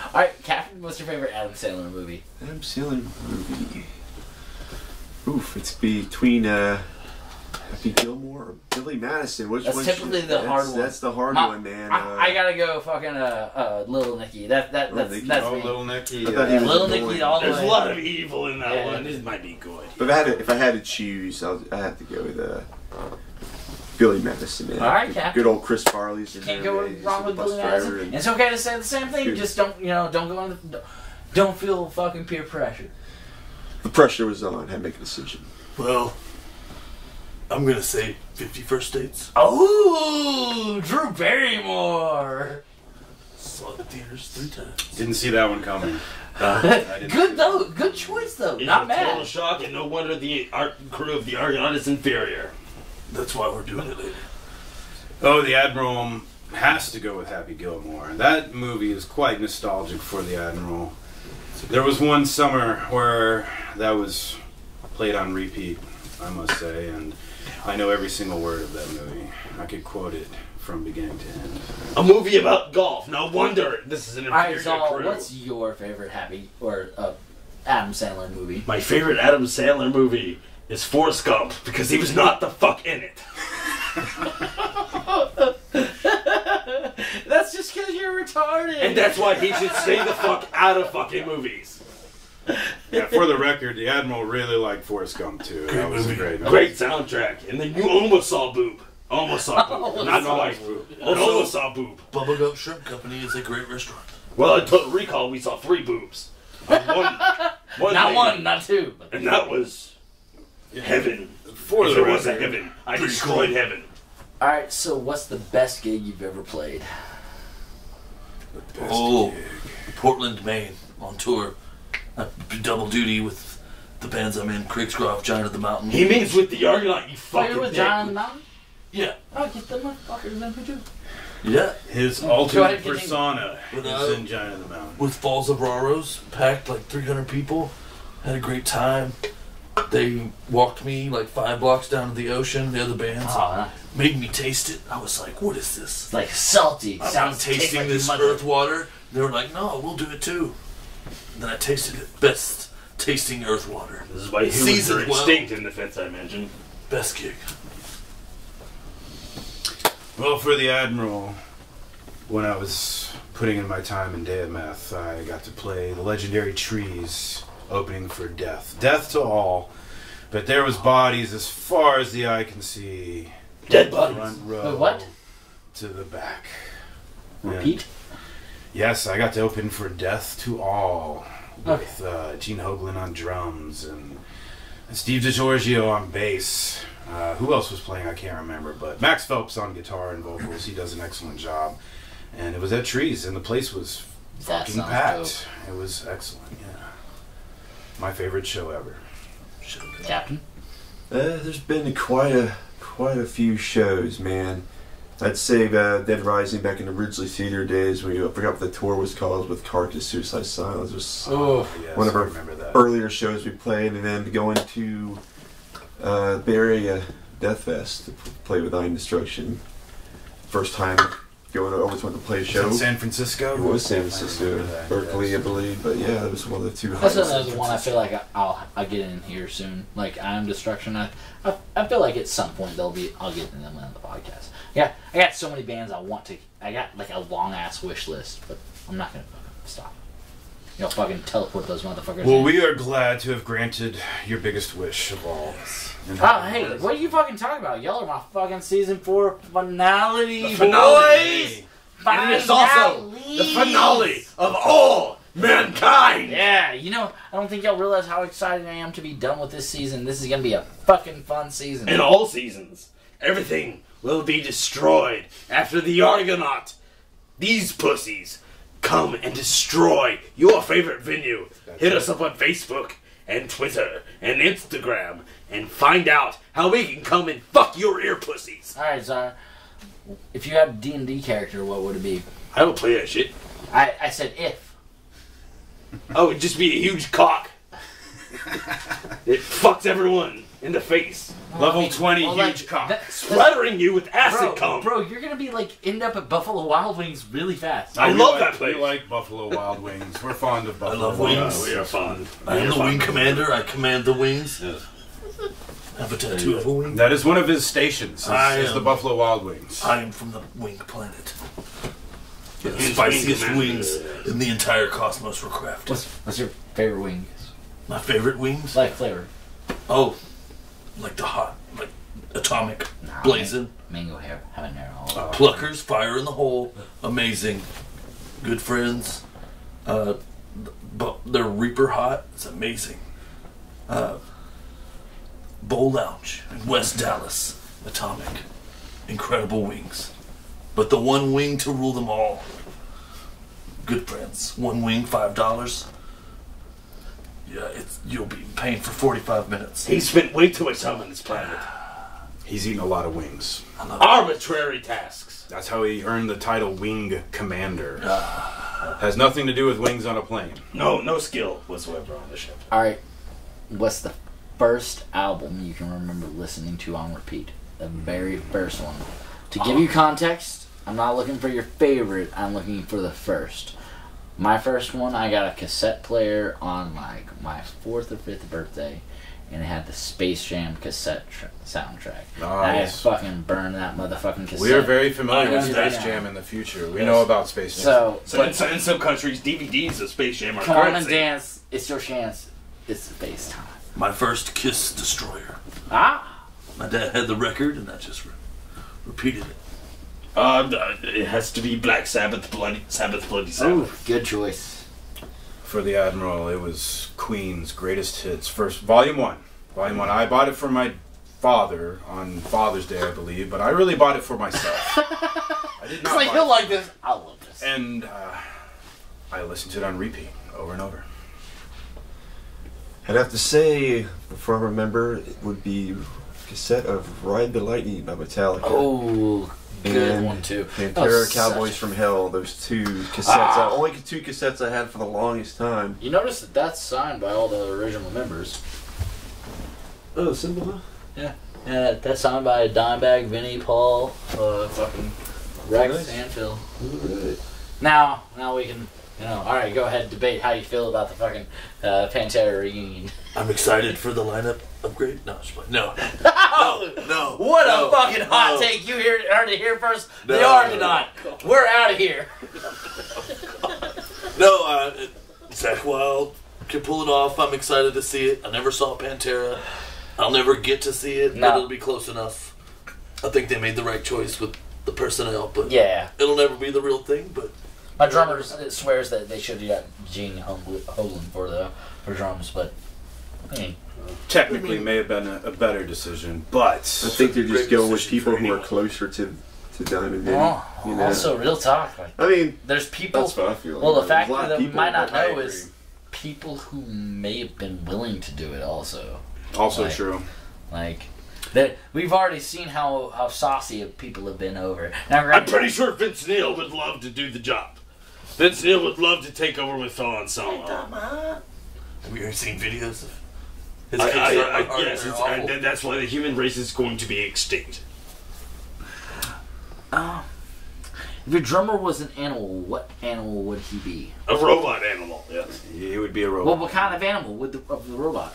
B: Alright, Captain, what's your favorite Adam Sandler movie?
G: Adam Sandler movie. Oof, it's between Happy Gilmore or Billy Madison. Which
B: That's
G: one's
B: typically the hard one.
G: That's the hard
B: My-
G: one, man.
B: I gotta go fucking Little Nicky. That's
G: Nicky.
B: that's
F: Oh,
B: me.
F: little Nicky.
G: I thought he was
B: Little
G: annoying.
B: Nicky all the
E: There's
B: way.
E: a lot of evil in that
B: Yeah.
E: one. This might be good.
G: But if I had to choose, I have to go with Billy Madison, man.
B: All right, Captain.
G: Good old Chris Farley's in
B: Can't
G: there,
B: go
G: man. He's
B: wrong
G: a
B: with
G: bus
B: Billy
G: driver
B: Madison.
G: and-
B: It's okay to say the same thing.
G: Dude.
B: Just don't go on don't feel fucking peer pressure.
G: The pressure was on. I had to make a decision.
C: Well, I'm gonna say 50 First Dates.
B: Oh, Drew Barrymore.
C: Saw it in theaters 3 times.
F: Didn't see that one coming. I didn't see
B: Good
F: that.
B: though. Good choice though.
E: It's
B: Not
E: a total
B: bad.
E: shock, and no wonder the crew of the Argonaut is inferior.
C: That's why we're doing it later.
F: Oh, the Admiral has to go with Happy Gilmore. That movie is quite nostalgic for the Admiral. There was one summer where that was played on repeat, I must say, and I know every single word of that movie. I could quote it from beginning to end.
E: A movie about golf. No wonder this is an
B: All right,
E: inferior
B: so
E: crew.
B: what's your favorite Adam Sandler movie?
E: My favorite Adam Sandler movie is Forrest Gump because he was not the fuck in it.
B: That's just because you're retarded.
E: And that's why he should stay the fuck out of fucking movies.
F: Yeah, for the record, the Admiral really liked Forrest Gump too. That was a
C: movie.
F: great movie.
E: Great soundtrack. And then you almost saw boob. Almost saw boob. Not quite. But almost saw boob.
C: Bubba Gump Shrimp Company is a great restaurant.
E: Well, at Total Recall, we saw 3 boobs. One
B: not
E: lady.
B: one, not two. But
E: And that was heaven.
F: For
E: If
F: the
E: there was a
F: record,
E: heaven. I destroyed heaven.
B: all right, so what's the best gig you've ever played?
F: best
C: Oh,
F: gig.
C: Portland, Maine, on tour. I double duty with the bands I'm in, Craigsgrove, Giant of the Mountain.
E: He means with the Argonaut, you
B: Oh,
E: fucking
B: you're with
E: dick.
B: John on the Mountain?
C: Yeah,
B: Oh, get the motherfuckers in for too.
C: yeah.
F: His
B: Go ahead,
F: ultimate
B: continue.
F: persona
C: With,
F: is in Giant of the Mountain.
C: With Falls of Raros, packed like 300 people. Had a great time. They walked me like 5 blocks down to the ocean. The other bands made me taste it. I was like, "What is this?"
B: It's like salty.
C: I'm tasting
B: like
C: this earth water. They were like, "No, we'll do it too." And then I tasted it. Best tasting earth water.
E: This is why humans are extinct in the 5th dimension.
C: Best gig.
F: Well, for the Admiral, when I was putting in my time in Deameth, I got to play the legendary trees opening for death. Death to all, but there was bodies as far as the eye can see.
E: Dead bodies.
F: Front row
B: what?
F: to the back.
B: Repeat?
F: Yes, I got to open for Death to All
B: Okay.
F: with Gene Hoglan on drums and Steve DiGiorgio on bass. Who else was playing? I can't remember, but Max Phelps on guitar and vocals. He does an excellent job. And it was at Trees, and the place was
B: That
F: fucking
B: sounds
F: packed. It was excellent, yeah. My favorite show ever.
B: Captain?
G: There's been quite a few shows, man. I'd say Dead Rising back in the Ridgely Theater days. I forgot what the tour was called with Carcass, Suicide Silence. It was
F: Yes,
G: one of
F: I
G: our
F: remember that.
G: earlier shows we played, and then going to Bay Area Death Fest to play with Iron Destruction. First time going, I always wanted to play a show.
F: Was it San Francisco?
G: It was San
F: I
G: Francisco,
F: remember that,
G: Berkeley,
F: yes.
G: I believe. But yeah, it was one of the two.
B: That's
G: highlights.
B: another one I feel like I'll get in here soon. Like I Am Destruction. I feel like at some point I'll get in them on the podcast. Yeah, I got so many bands I want to. I got like a long ass wish list, but I'm not gonna fucking stop. You know, fucking teleport those motherfuckers.
F: Well,
B: in.
F: we are glad to have granted your biggest wish of all.
B: Oh, hey, what are you fucking talking about? Y'all are my fucking season 4 finale,
E: The finale.
B: boys.
E: And it is also the finale of all mankind.
B: Yeah, you know, I don't think y'all realize how excited I am to be done with this season. This is gonna be a fucking fun season.
E: In all seasons, everything will be destroyed after the Argonaut. These pussies come and destroy your favorite venue. Hit us up on Facebook and Twitter and Instagram and find out how we can come and fuck your ear pussies.
B: All right, Zara. If you had a D&D character, what would it be?
E: I will play that shit.
B: I said if.
E: Oh, it'd just be a huge cock. It fucks everyone in the face.
F: Level 20,
B: Well,
F: huge
B: like,
F: cock.
E: Splattering you with acid cum.
B: Bro, you're gonna be like end up at Buffalo Wild Wings really fast.
E: I
F: We
E: love
F: like-
E: that place.
F: We like Buffalo Wild Wings. We're fond of Buffalo
C: love
F: Wild
C: wings.
E: We are fun.
C: I am the wing commander. I command the wings. I have a tattoo of a wing.
F: That is one of his stations,
C: I
F: is
C: am-
F: the Buffalo Wild Wings.
C: I am from the wing planet. The
E: Wing
C: spiciest
E: commander.
C: wings in the entire cosmos were crafted.
B: What's your favorite wing?
C: My favorite wings?
B: Like flavor?
C: Oh, like the hot, like atomic,
B: Nah,
C: blazing.
B: Mango habanero.
C: Pluckers, fire in the hole, amazing. Good friends. But they're Reaper hot. It's amazing. Bowl Lounge in West Dallas, atomic, incredible wings. But the one wing to rule them all. Good friends. One wing, $5. Yeah, you'll be paying for 45 minutes.
E: He spent way too much time on this planet.
F: He's eaten a lot of wings.
E: Arbitrary tasks.
F: That's how he earned the title Wing Commander. Has nothing to do with wings on a plane.
E: No skill whatsoever on the ship.
B: All right. What's the first album you can remember listening to on repeat? The very first one. To give you context, I'm not looking for your favorite. I'm looking for the first. My first one, I got a cassette player on like my 4th or 5th birthday, and it had the Space Jam cassette soundtrack. I
F: Nice.
B: fucking burned that motherfucking cassette.
F: We are very familiar with
B: Yeah.
F: Space Jam in the future. We know about Space Jam.
B: So
E: In some countries, DVDs of Space Jam are
B: come on and
E: currency.
B: dance. It's your chance. It's the face time.
C: My first Kiss Destroyer.
B: Ah!
C: My dad had the record, and I just repeated it.
E: It has to be Black Sabbath, Bloody
B: Ooh,
E: Sabbath.
B: good choice.
F: For the Admiral, it was Queen's Greatest Hits. First, Volume 1. Volume 1. I bought it for my father on Father's Day, I believe, but I really bought it for myself. I did not
B: Like,
F: buy
B: he'll
F: it.
B: like this. I love this.
F: And I listened to it on repeat over and over.
G: I'd have to say, before I remember, it would be cassette of Ride the Lightning by Metallica.
B: Oh, good
G: and
B: one too.
G: Pantera,
B: Oh,
G: Cowboys
B: such-
G: from Hell. Those two cassettes. Only two cassettes I had for the longest time.
B: You notice that that's signed by all the original members.
G: Oh, symbol, huh?
B: Yeah, that's signed by Dimebag, Vinny, Paul, fucking Rex,
G: Nice.
B: and Phil.
G: Alright.
B: Now we can, all right, go ahead, debate how you feel about the fucking Pantera reunion.
C: I'm excited for the lineup upgrade. No, just no. No.
B: What
C: no,
B: a fucking hot
C: no.
B: take! You heard it here first.
C: No.
B: The Argonaut. We're out of here.
C: No, Zach Wild can pull it off. I'm excited to see it. I never saw Pantera. I'll never get to see it,
B: No.
C: but it'll be close enough. I think they made the right choice with the personnel, but
B: Yeah.
C: it'll never be the real thing. But
B: My drummer swears that they should have got Gene Hoglan for drums, but I mean,
F: Technically, may have been a better decision, but
G: I think they're just
C: Great
G: going with
C: decision
G: people
C: for
G: who are
C: anyone.
G: closer to Diamond Vinny. You know?
B: also real talk. Like,
G: I mean,
B: there's people.
G: that's what I feel.
B: Well, the
G: There's
B: fact
G: a lot
B: that
G: of
B: we
G: people,
B: might not
G: but I
B: know
G: agree.
B: is people who may have been willing to do it. Also,
F: also
B: Like-
F: true.
B: like that we've already seen how saucy people have been over it. Now,
E: I'm
B: granted-
E: pretty sure Vince Neil would love to do the job. Vince Neil would love to take over with Phil Anselmo.
C: have you ever seen videos of his
E: Yes,
C: they're awful.
E: and that's why the human race is going to be extinct.
B: If your drummer was an animal, what animal would he be?
E: A robot animal, yes.
F: He would be a robot.
B: Well, what kind of animal would of the robot?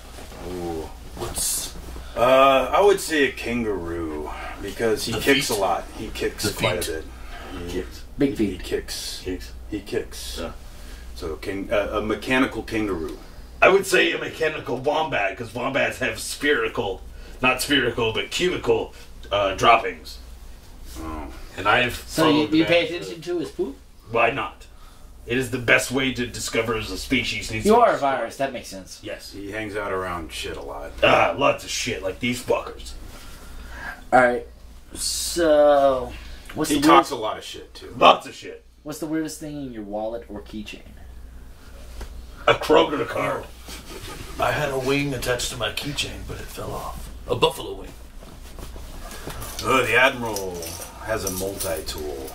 F: Ooh.
C: What's
F: I would say a kangaroo because he
C: The
F: kicks
C: feet?
F: a lot. He kicks
C: The
F: quite
C: feet?
F: a bit.
B: Big
F: He
B: feet.
F: kicks.
E: Kicks.
F: He kicks.
E: Yeah.
F: So a mechanical kangaroo.
E: I would say a mechanical wombat, because wombats have not spherical, but cubical droppings.
F: Oh.
E: And I have
B: So you
E: followed
B: pay
E: that.
B: attention to his poop?
E: Why not? It is the best way to discover as a species. Needs
B: You
E: to be
B: are a
E: discovered.
B: virus. That makes sense.
E: Yes.
F: He hangs out around shit a lot.
E: Lots of shit, like these fuckers.
B: All right. So, what's
F: He
B: the
F: talks
B: weirdest,
F: a lot of shit too.
E: Lots of shit.
B: what's the weirdest thing in your wallet or keychain?
E: A Kroger card.
C: I had a wing attached to my keychain, but it fell off. A buffalo wing.
F: Oh, the Admiral has a multi-tool.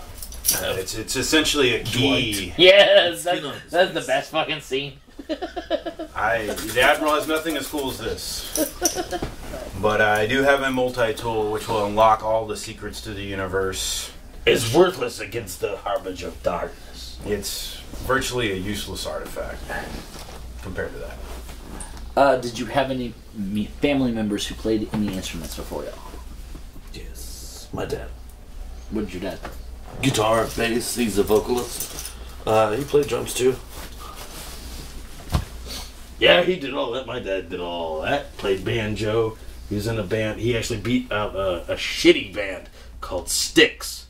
F: It's essentially a key.
B: Yes,
C: Skin on his
B: that's the
C: face.
B: best fucking scene.
F: The Admiral has nothing as cool as this. But I do have a multi-tool which will unlock all the secrets to the universe.
E: Is worthless against the Harbinger of Darkness.
F: It's virtually a useless artifact compared to that.
B: Did you have any family members who played any instruments before y'all?
C: Yes, my dad.
B: What did your dad?
C: Guitar, bass. He's a vocalist. He played drums too.
E: Yeah, he did all that. My dad did all that. Played banjo. He was in a band. He actually beat out a shitty band called Styx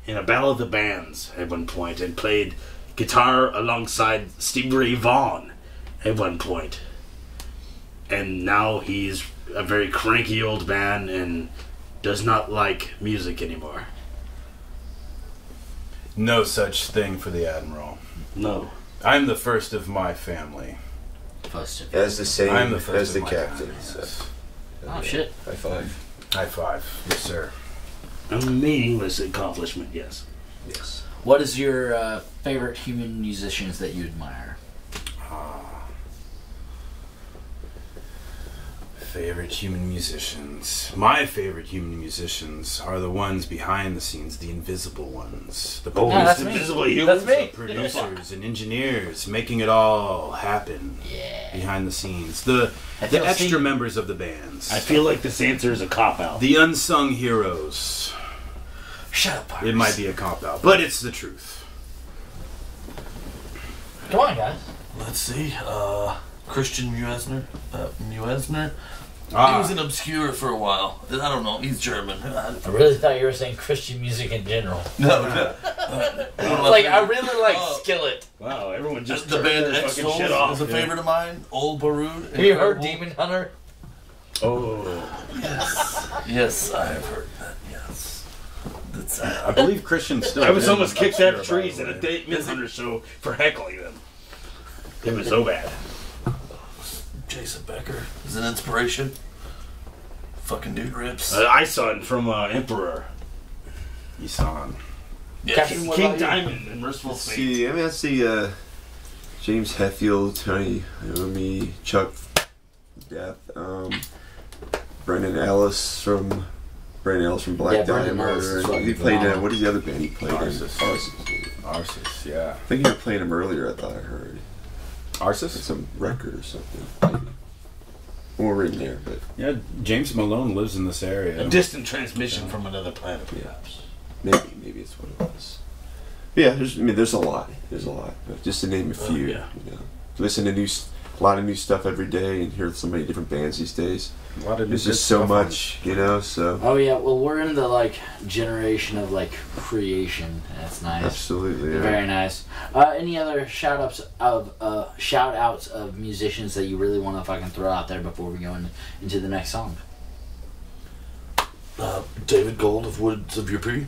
E: in a Battle of the Bands at one point, and played guitar alongside Stevie Ray Vaughan at one point. And now he's a very cranky old man and does not like music anymore.
F: No such thing for the Admiral.
E: No.
F: I'm the first of my family.
B: First.
G: As the same
F: I'm the first
G: as the
F: of my
G: captain.
F: family,
G: So.
F: yes.
B: Oh shit.
G: High five.
F: High five. Yes, sir.
E: A meaningless accomplishment, yes.
G: Yes.
B: What is your favorite human musicians that you admire?
F: Favorite human musicians. My favorite human musicians are the ones behind the scenes, the invisible ones. The
E: Oh,
B: Yeah, that's
E: it's
B: me.
E: invisible humans.
B: That's me.
F: producers and engineers making it all happen
B: Yeah.
F: behind the scenes. The
B: I feel
F: extra
B: seen-
F: members of the bands.
E: I feel like this answer is a cop-out.
F: The unsung heroes.
B: Shut up.
F: It might be a cop-out, but it's the truth.
B: Come on, guys.
C: Let's see. Christian Muesner. Muesner. He
F: Ah,
C: was an obscure for a while. I don't know. He's German.
B: I really thought you were saying Christian music in general.
C: No.
B: Like, I really like Skillet.
E: Wow, everyone just
C: The
E: turned
C: band
E: their
C: X
E: fucking shit off.
C: is a favorite of mine. Old Barood.
B: Have you heard
C: Incredible.
B: Demon Hunter?
E: Oh.
C: Yes, I have heard that. Yes. That's,
F: I believe Christian still.
E: I was
F: is
E: almost kicked out of
F: obscure, by
E: trees
F: the
E: at a
F: way.
E: Date Midhunter show for heckling them. It was so bad.
C: Jason Becker is an inspiration. Fucking dude rips.
E: Ison from Emperor.
F: Isan.
C: Yeah,
B: Captain, what
E: King
B: about you?
E: Diamond and Merciful Fate.
G: See, I mean, I see James Hetfield, Tony Iommi, Chuck Death, Brendan Ellis from Black
B: Yeah, Brendan Ellis is
G: Diamond.
B: fucking
G: He played
B: phenomenal.
G: what is the other band he played
F: Arsis.
G: in?
F: Arsis, yeah.
G: I think you were playing him earlier. I thought I heard
F: Arsis?
G: some record or something. Maybe. We were in there, but
F: Yeah, James Malone lives in this area.
E: A distant transmission from another planet, perhaps.
G: maybe it's what it was. Yeah, there's a lot. But just to name a few,
E: yeah.
G: you know, listen to a lot of new stuff every day, and hear so many different bands these days.
F: A lot of
G: There's
F: good
G: just so
F: stuff on-
G: much, you know. So
B: Oh yeah, well we're in the like generation of like creation. That's nice.
G: absolutely, yeah.
B: Very nice. Any other shout outs of musicians that you really want to fucking throw out there before we go into the next song?
C: David Gold of Woods of Ypres.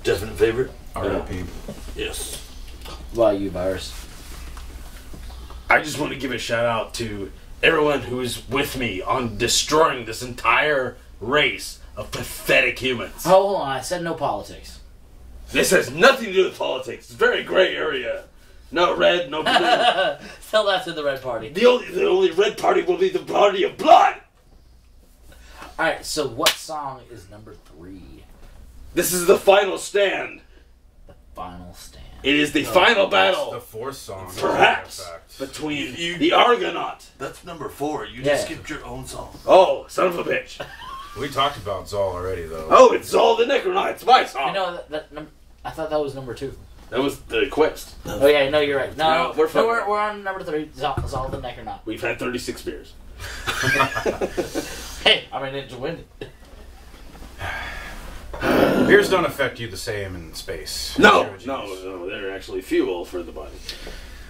C: Definite favorite.
F: R.I.P.
C: Yes.
B: What about you, Virus?
E: I just want to give a shout out to everyone who is with me on destroying this entire race of pathetic humans.
B: Oh, hold on. I said no politics.
E: This has nothing to do with politics. It's a very gray area. No red, no blue.
B: Tell that to the Red Party.
E: The only red party will be the party of blood.
B: All right. So what song is number 3?
E: This is the final stand.
B: Final stand.
E: It is the final
F: The
E: battle
F: fourth song.
E: Perhaps.
F: in fact.
E: between the Argonaut.
C: That's number 4. You
B: Yeah.
C: just skipped your own song.
E: Oh, son of a bitch.
F: We talked about Zol already, though.
E: Oh, it's Zol the Necronaut. It's my
B: You
E: song.
B: know I thought that was number 2.
E: That was the quest.
B: Oh yeah, no, you're right. No,
E: No, we're fucking-
B: we're on number 3. Zol the Necronaut.
E: We've had 36 beers.
B: Hey, I mean it's windy.
F: Beers don't affect you the same in space.
E: No,
F: Zero Gs.
E: no, they're actually fuel for the body.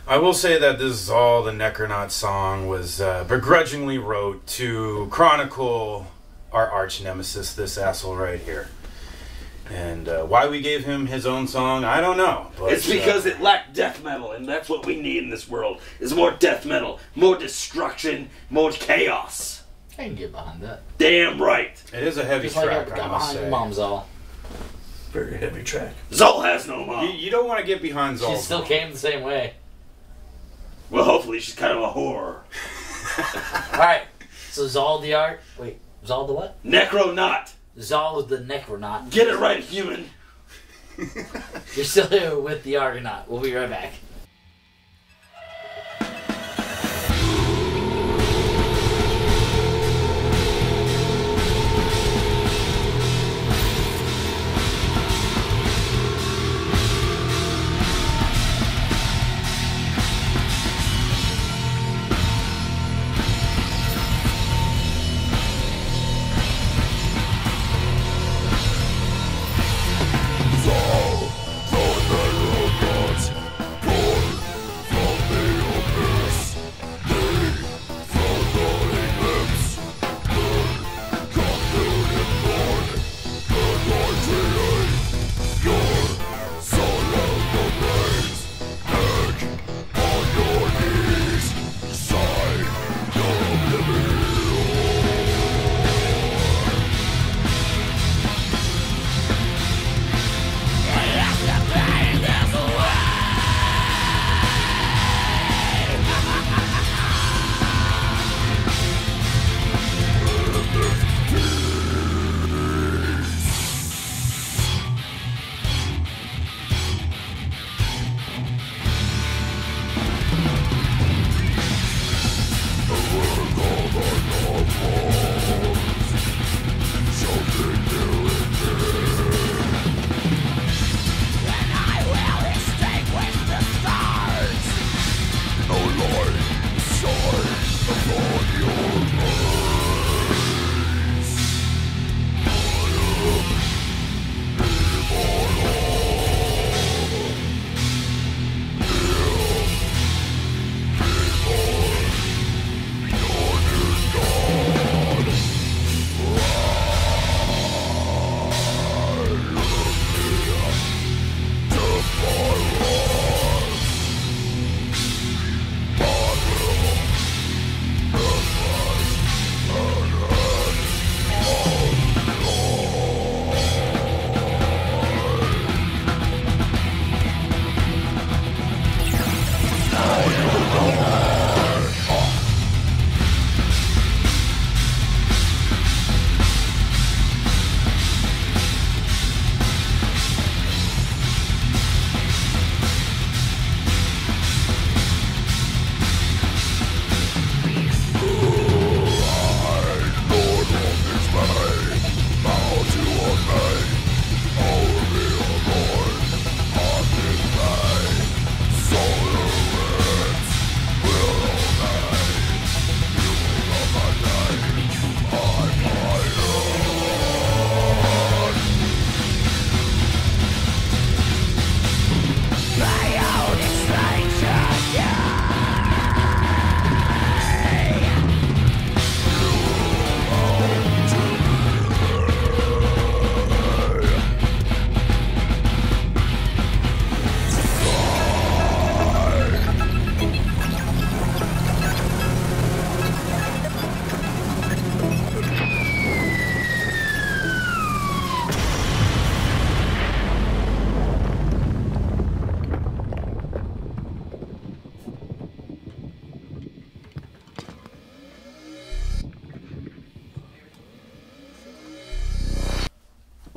F: I will say that this Zol the Necronaut song was begrudgingly wrote to chronicle our arch nemesis, this asshole right here. And why we gave him his own song, I don't know. But,
E: It's because it lacked death metal, and that's what we need in this world, is more death metal, more destruction, more chaos.
B: I can get behind that.
E: Damn right.
F: it is a heavy
B: Just like I
F: track,
B: got
F: I must
B: behind
F: say.
B: Mom Zol.
C: Very heavy track.
E: Zol has no mom.
F: You don't want to get behind Zol.
B: She still came the same way.
E: Well, hopefully she's kind of a whore.
B: Alright, so Zol the art. Wait, Zol the what?
E: Necronaut.
B: Zol the Necronaut.
E: Get it right, human.
B: You're still here with the Argonaut. We'll be right back.
A: Thou, the Argonaut,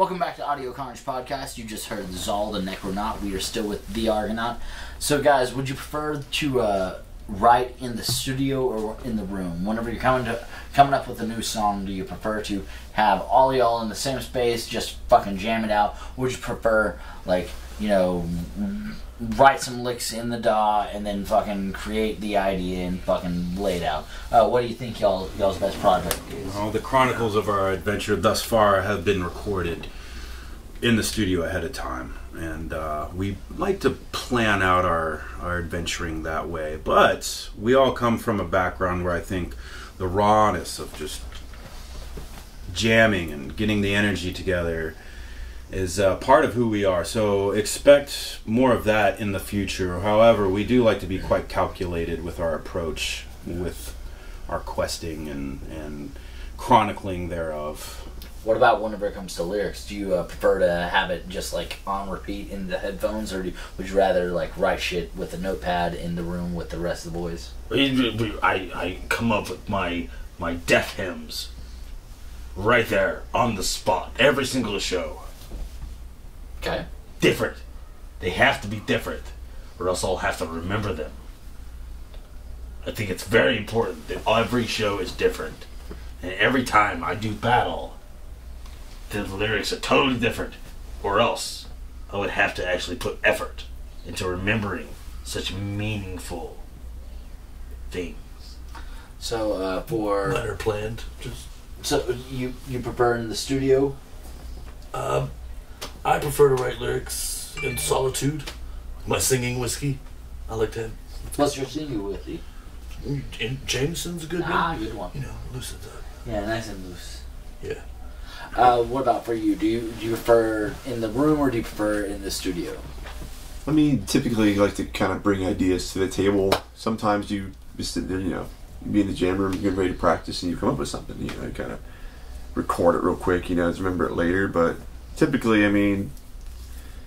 B: Welcome back to Audio Carnage Podcast. You just heard Zal the Necronaut. We are still with the Argonaut. So, guys, would you prefer to write in the studio or in the room? Whenever you're coming up with a new song, do you prefer to have all y'all in the same space, just fucking jam it out? Or would you prefer, like, you know, write some licks in the DAW and then fucking create the idea and fucking lay it out? What do you think y'all's best project is?
F: Well, the chronicles of our adventure thus far have been recorded in the studio ahead of time, and we like to plan out our adventuring that way. But we all come from a background where I think the rawness of just jamming and getting the energy together is part of who we are. So expect more of that in the future. However, we do like to be quite calculated with our approach, with our questing and chronicling thereof.
B: What about whenever it comes to lyrics? Do you prefer to have it just like on repeat in the headphones, or would you rather like write shit with a notepad in the room with the rest of the boys?
E: I come up with my death hymns right there on the spot. Every single show.
B: Okay.
E: Different. They have to be different, or else I'll have to remember them. I think it's very important that every show is different. And every time I do battle, the lyrics are totally different, or else I would have to actually put effort into remembering such meaningful things.
B: So
C: Mine are planned.
B: So you prefer in the studio?
C: I prefer to write lyrics in solitude. My singing whiskey. I like that.
B: What's your singing with you?
C: And Jameson's a good one.
B: Good one.
C: You know, loosens up.
B: Yeah, nice and loose.
C: Yeah.
B: What about for you? Do you prefer in the room or do you prefer in the studio?
G: I mean, typically you like to kind of bring ideas to the table. Sometimes you just sit there, you know, you be in the jam room, you get ready to practice, and you come up with something. You know, you kind of record it real quick, you know, to remember it later. But typically, I mean,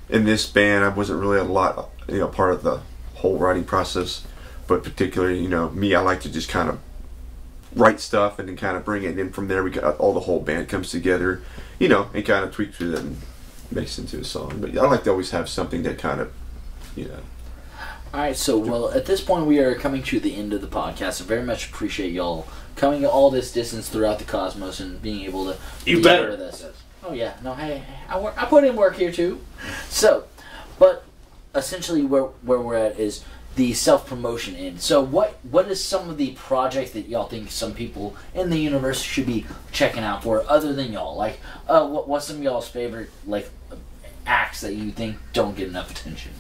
G: in this band, I wasn't really a lot, you know, part of the whole writing process. But particularly, you know, me, I like to just kind of write stuff and then kind of bring it in. From there, we got all the whole band comes together, you know, and kind of tweaks it and makes it into a song. But I like to always have something that kind of, you know.
B: Alright, so, well, at this point we are coming to the end of the podcast. I very much appreciate y'all coming all this distance throughout the cosmos and being able to
E: You
B: be
E: better.
B: part of this. Oh yeah, no, hey, I put in work here too. So, but essentially where we're at is the self-promotion end. So what is some of the projects that y'all think some people in the universe should be checking out for other than y'all? Like, what's some of y'all's favorite, like, acts that you think don't get enough attention?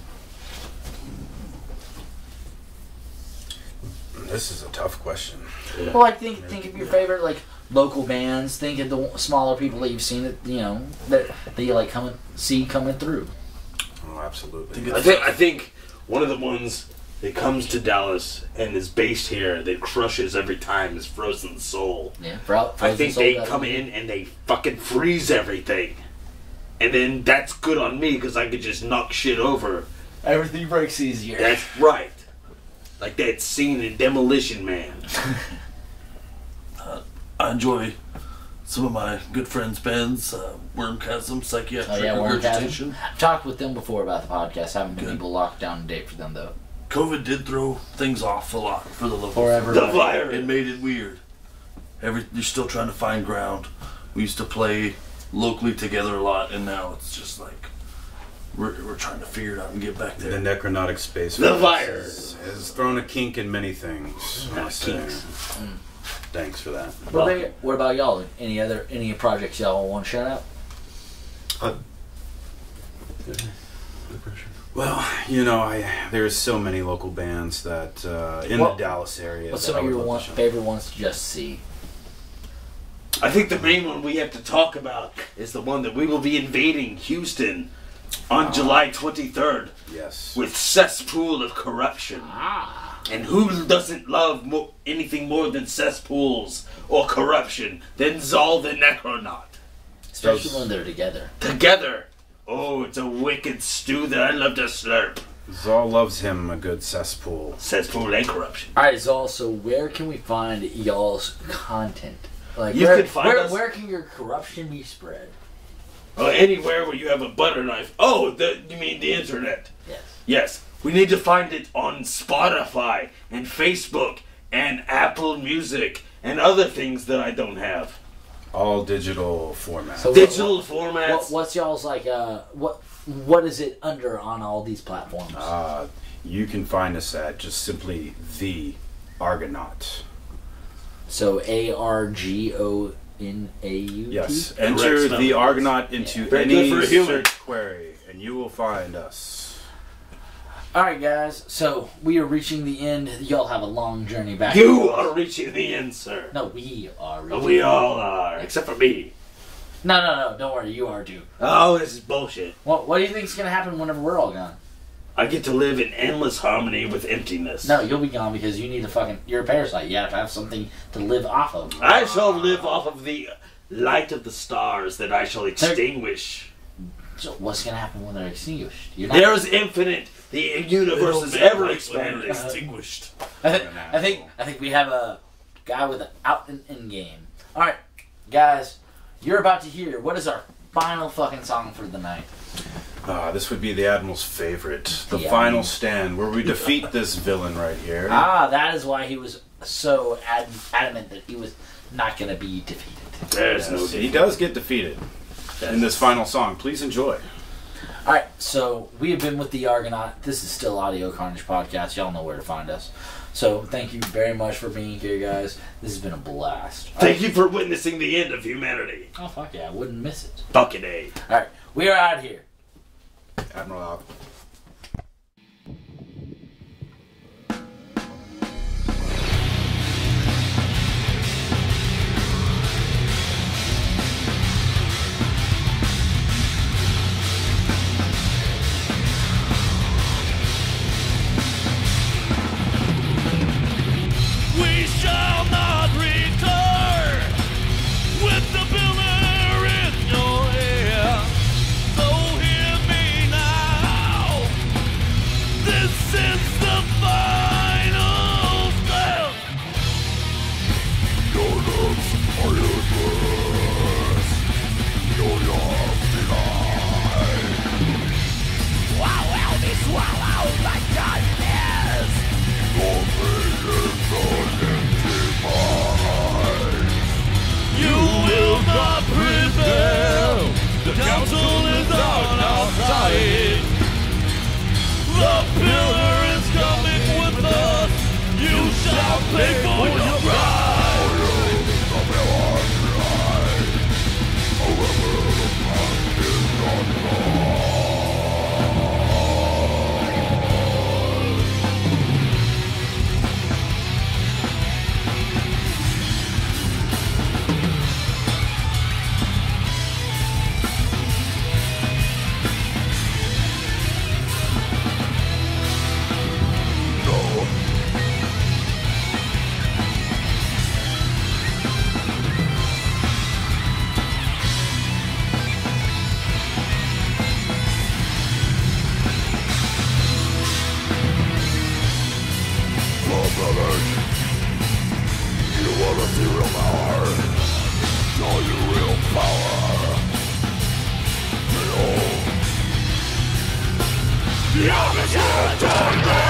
F: This is a tough question.
B: Well, like, think of your favorite, like, local bands. Think of the smaller people that you've seen that, you know, that you, like, coming through.
F: Oh, absolutely.
E: I think one of the ones that comes to Dallas and is based here that crushes every time is Frozen Soul.
B: Yeah,
E: I think they come in and they fucking freeze everything. And then that's good on me because I could just knock shit over.
B: Everything breaks easier.
E: That's right. Like that scene in Demolition Man.
C: I enjoy some of my good friends' bands, Wormchasm, Psychiatric
B: Wormchasm.
C: Regurgitation.
B: I've talked with them before about the podcast. Haven't been able to lock down a date for them though.
C: COVID did throw things off a lot for the local.
B: Forever.
E: The fire.
C: It made it weird. You're still trying to find ground. We used to play locally together a lot, and now it's just like we're trying to figure it out and get back
F: The
C: there.
F: necronautic space
E: The fire
F: has thrown a kink in many things.
E: kinks.
F: Thanks for that.
B: What about y'all? Any projects y'all want to shout out?
F: Well, you know, there's so many local bands that in the Dallas area.
B: What's
F: that
B: some
F: I
B: of
F: would
B: your
F: love to shout
B: favorite ones to just see?
E: I think the main one we have to talk about is the one that we will be invading Houston on July 23rd
F: Yes.
E: with Cesspool of Corruption. And who doesn't love anything more than cesspools or corruption than Zal the Necronaut?
B: Especially when they're together.
E: Together. Oh, it's a wicked stew that I love to slurp.
F: Zal loves him a good cesspool.
E: Cesspool and corruption.
B: Alright, Zal, so where can we find y'all's content? Like,
E: You
B: where,
E: can find
B: where,
E: us-
B: where can your corruption be spread?
E: anywhere where you have a butter knife. Oh, you mean the internet?
B: Yes.
E: Yes. We need to find it on Spotify and Facebook and Apple Music and other things that I don't have.
F: All digital formats.
B: So
E: Digital formats.
B: What's y'all's like? What is it under on all these platforms?
F: You can find us at just simply the Argonaut.
B: So ARGONAUT.
F: Yes. Enter the Argonaut into
E: Very
F: any
E: good for a human.
F: search query, and you will find us.
B: Alright, guys, so we are reaching the end. Y'all have a long journey back.
E: You are reaching the end, sir.
B: No, we are reaching
E: We all are, except for me.
B: No, don't worry, you are too.
E: Oh, this is bullshit.
B: What do you think's gonna happen whenever we're all gone?
E: I get to live in endless harmony with emptiness.
B: No, you'll be gone because you need you're a parasite. You have to have something to live off of.
E: I shall live off of the light of the stars that I shall extinguish.
B: So what's gonna happen when they're extinguished?
E: There's infinite. The universe is ever expanding.
C: Extinguished.
B: I think we have a guy with an out and in game. Alright, guys, you're about to hear what is our final fucking song for the night.
F: This would be the Admiral's favorite. The
B: Yeah.
F: final stand, where we defeat this villain right here.
B: That is why he was so adamant that he was not gonna be defeated.
E: There's no
F: He does get defeated in this final song. Please enjoy.
B: Alright, so we have been with the Argonaut. This is still Audio Carnage Podcast. Y'all know where to find us. So thank you very much for being here, guys. This has been a blast.
E: Thank you for witnessing the end of humanity.
B: Oh, fuck yeah, I wouldn't miss it.
E: Fucking A.
B: Alright, we are out of here.
F: Admiral out.
C: We shall not return with the pillar in your ear. So hear me now. This is the final step.
A: Your lips are useless. Your denied.
C: Swallow me, swallow my darkness.
A: Your fate is an empty mind.
C: You will not prevail. The council is on our side. The pillar is coming with us. You shall pay for your crime.
A: You wanna see real power? Show you real power. The opposite of darkness.